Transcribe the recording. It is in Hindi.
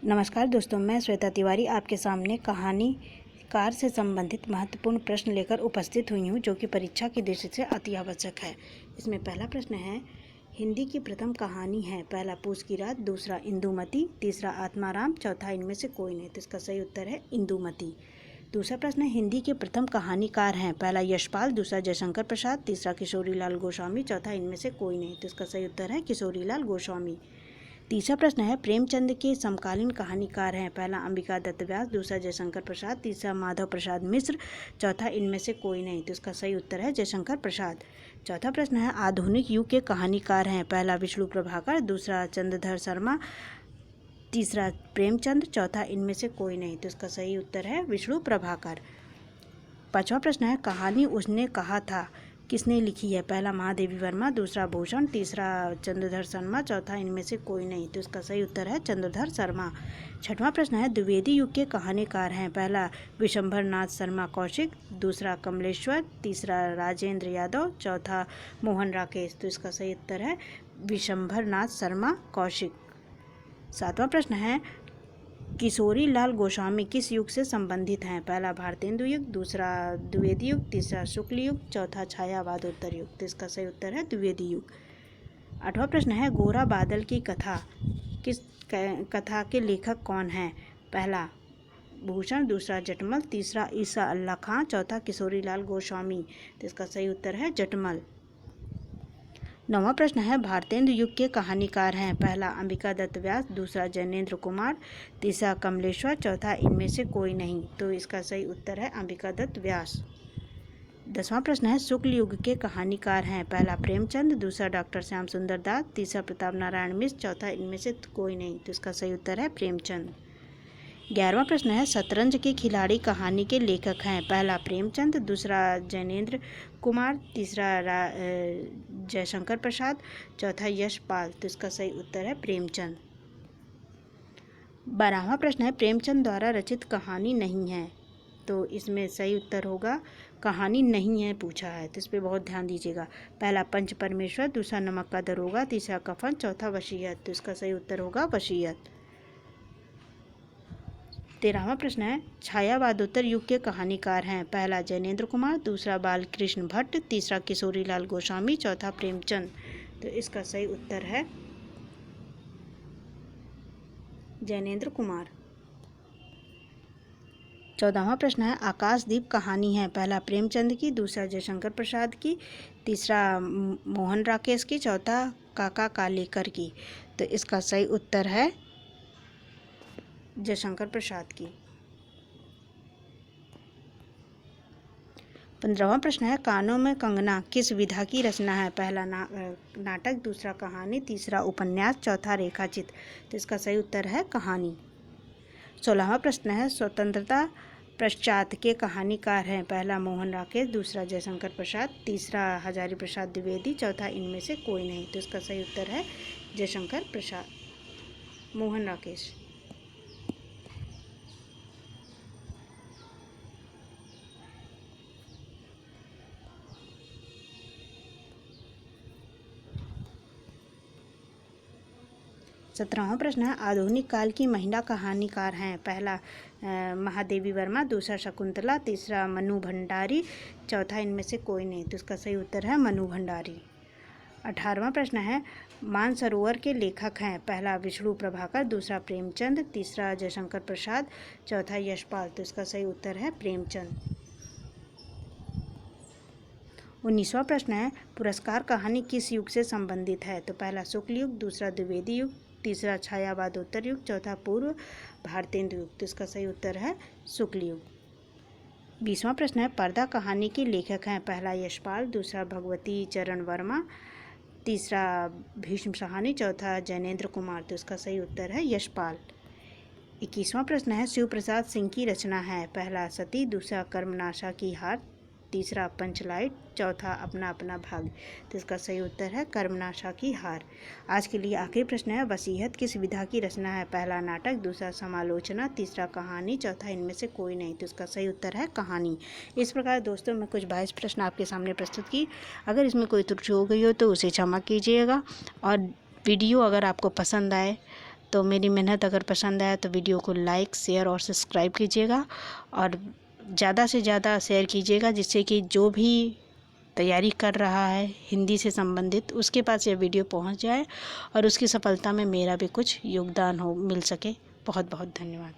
नमस्कार दोस्तों, मैं श्वेता तिवारी आपके सामने कहानीकार से संबंधित महत्वपूर्ण प्रश्न लेकर उपस्थित हुई हूँ, जो कि परीक्षा की दृष्टि से अति आवश्यक है। इसमें पहला प्रश्न है, हिंदी की प्रथम कहानी है। पहला पूस की रात, दूसरा इंदुमती, तीसरा आत्माराम, चौथा इनमें से कोई नहीं। तो इसका सही उत्तर है इंदुमती। दूसरा प्रश्न है, हिंदी के प्रथम कहानीकार हैं। पहला यशपाल, दूसरा जयशंकर प्रसाद, तीसरा किशोरीलाल गोस्वामी, चौथा इनमें से कोई नहीं। तो इसका सही उत्तर है किशोरीलाल गोस्वामी। तीसरा प्रश्न है, प्रेमचंद के समकालीन कहानीकार हैं। पहला अंबिका दत्त व्यास, दूसरा जयशंकर प्रसाद, तीसरा माधव प्रसाद मिश्र, चौथा इनमें से कोई नहीं। तो इसका सही उत्तर है जयशंकर प्रसाद। चौथा प्रश्न है, आधुनिक युग के कहानीकार हैं। पहला विष्णु प्रभाकर, दूसरा चंद्रधर शर्मा, तीसरा प्रेमचंद, चौथा इनमें से कोई नहीं। तो इसका सही उत्तर है विष्णु प्रभाकर। पांचवा प्रश्न है, कहानी उसने कहा था किसने लिखी है। पहला महादेवी वर्मा, दूसरा भूषण, तीसरा चंद्रधर शर्मा, चौथा इनमें से कोई नहीं। तो इसका सही उत्तर है चंद्रधर शर्मा। छठवां प्रश्न है, द्विवेदी युग के कहानीकार हैं। पहला विशंभर नाथ शर्मा कौशिक, दूसरा कमलेश्वर, तीसरा राजेंद्र यादव, चौथा मोहन राकेश। तो इसका सही उत्तर है विशंभर नाथ शर्मा कौशिक। सातवां प्रश्न है, किशोरीलाल गोस्वामी किस युग से संबंधित हैं। पहला भारतेंदु युग, दूसरा द्विवेदी युग, तीसरा शुक्ल युग, चौथा छायावादोत्तर युग। तो इसका सही उत्तर है द्विवेदी युग। आठवां प्रश्न है, गोरा बादल की कथा के लेखक कौन हैं। पहला भूषण, दूसरा जटमल, तीसरा ईसा अल्लाह खां, चौथा किशोरीलाल गोस्वामी। तो इसका सही उत्तर है जटमल। नौवां प्रश्न है, भारतेंदु युग के कहानीकार हैं। पहला अंबिका दत्त व्यास, दूसरा जैनेन्द्र कुमार, तीसरा कमलेश्वर, चौथा इनमें से कोई नहीं। तो इसका सही उत्तर है अंबिका दत्त व्यास। 10वां प्रश्न है, शुक्ल युग के कहानीकार हैं। पहला प्रेमचंद, दूसरा डॉक्टर श्याम सुंदर दास, तीसरा प्रताप नारायण मिश्र, चौथा इनमें से कोई नहीं। तो इसका सही उत्तर है प्रेमचंद। 11वां प्रश्न है, शतरंज के खिलाड़ी कहानी के लेखक हैं। पहला प्रेमचंद, दूसरा जैनेन्द्र कुमार, तीसरा जयशंकर प्रसाद, चौथा यशपाल। तो इसका सही उत्तर है प्रेमचंद। 12वां प्रश्न है, प्रेमचंद द्वारा रचित कहानी नहीं है। तो इसमें सही उत्तर होगा कहानी नहीं है पूछा है, तो इस पर बहुत ध्यान दीजिएगा। पहला पंच परमेश्वर, दूसरा नमक का दरोगा, तीसरा कफन, चौथा वसीयत। तो इसका सही उत्तर होगा वसीयत। 13वां प्रश्न है, छायावादोत्तर युग के कहानीकार हैं। पहला जैनेन्द्र कुमार, दूसरा बालकृष्ण भट्ट, तीसरा किशोरीलाल गोस्वामी, चौथा प्रेमचंद। तो इसका सही उत्तर है जैनेन्द्र कुमार। 14वां प्रश्न है, आकाशदीप कहानी है। पहला प्रेमचंद की, दूसरा जयशंकर प्रसाद की, तीसरा मोहन राकेश की, चौथा काका कालेकर की। तो इसका सही उत्तर है जयशंकर प्रसाद की। 15वां प्रश्न है, कानों में कंगना किस विधा की रचना है। पहला नाटक, दूसरा कहानी, तीसरा उपन्यास, चौथा रेखाचित्र। तो इसका सही उत्तर है कहानी। 16वां प्रश्न है, स्वतंत्रता पश्चात के कहानीकार हैं। पहला मोहन राकेश, दूसरा जयशंकर प्रसाद, तीसरा हजारी प्रसाद द्विवेदी, चौथा इनमें से कोई नहीं। तो इसका सही उत्तर है जयशंकर प्रसाद मोहन राकेश। 17वां प्रश्न है, आधुनिक काल की महिला कहानीकार हैं। पहला महादेवी वर्मा, दूसरा शकुंतला, तीसरा मनु भंडारी, चौथा इनमें से कोई नहीं। तो इसका सही उत्तर है मनु भंडारी। 18वां प्रश्न है, मानसरोवर के लेखक हैं। पहला विष्णु प्रभाकर, दूसरा प्रेमचंद, तीसरा जयशंकर प्रसाद, चौथा यशपाल। तो इसका सही उत्तर है प्रेमचंद। 19वां प्रश्न है, पुरस्कार कहानी किस युग से संबंधित है। तो पहला शुक्ल युग, दूसरा द्विवेदी युग, तीसरा छायावादोत्तर युग, चौथा पूर्व भारतेंदु युग। तो इसका सही उत्तर है शुक्ल युग। 20वां प्रश्न है, पर्दा कहानी के लेखक हैं। पहला यशपाल, दूसरा भगवती चरण वर्मा, तीसरा भीष्म साहनी, चौथा जैनेन्द्र कुमार। तो इसका सही उत्तर है यशपाल। 21वां प्रश्न है, शिव प्रसाद सिंह की रचना है। पहला सती, दूसरा कर्मनाशा की हार, तीसरा पंचलाइट, चौथा अपना अपना भाग्य। तो इसका सही उत्तर है कर्मनाशा की हार। आज के लिए आखिरी प्रश्न है, वसीयत किस विधा की रचना है। पहला नाटक, दूसरा समालोचना, तीसरा कहानी, चौथा इनमें से कोई नहीं। तो इसका सही उत्तर है कहानी। इस प्रकार दोस्तों मैं कुछ 22 प्रश्न आपके सामने प्रस्तुत की। अगर इसमें कोई त्रुटि हो गई हो तो उसे क्षमा कीजिएगा, और वीडियो अगर आपको पसंद आए तो मेरी मेहनत अगर पसंद आए तो वीडियो को लाइक, शेयर और सब्सक्राइब कीजिएगा और ज़्यादा से ज़्यादा शेयर कीजिएगा, जिससे कि जो भी तैयारी कर रहा है हिंदी से संबंधित उसके पास यह वीडियो पहुंच जाए और उसकी सफलता में मेरा भी कुछ योगदान मिल सके। बहुत बहुत धन्यवाद।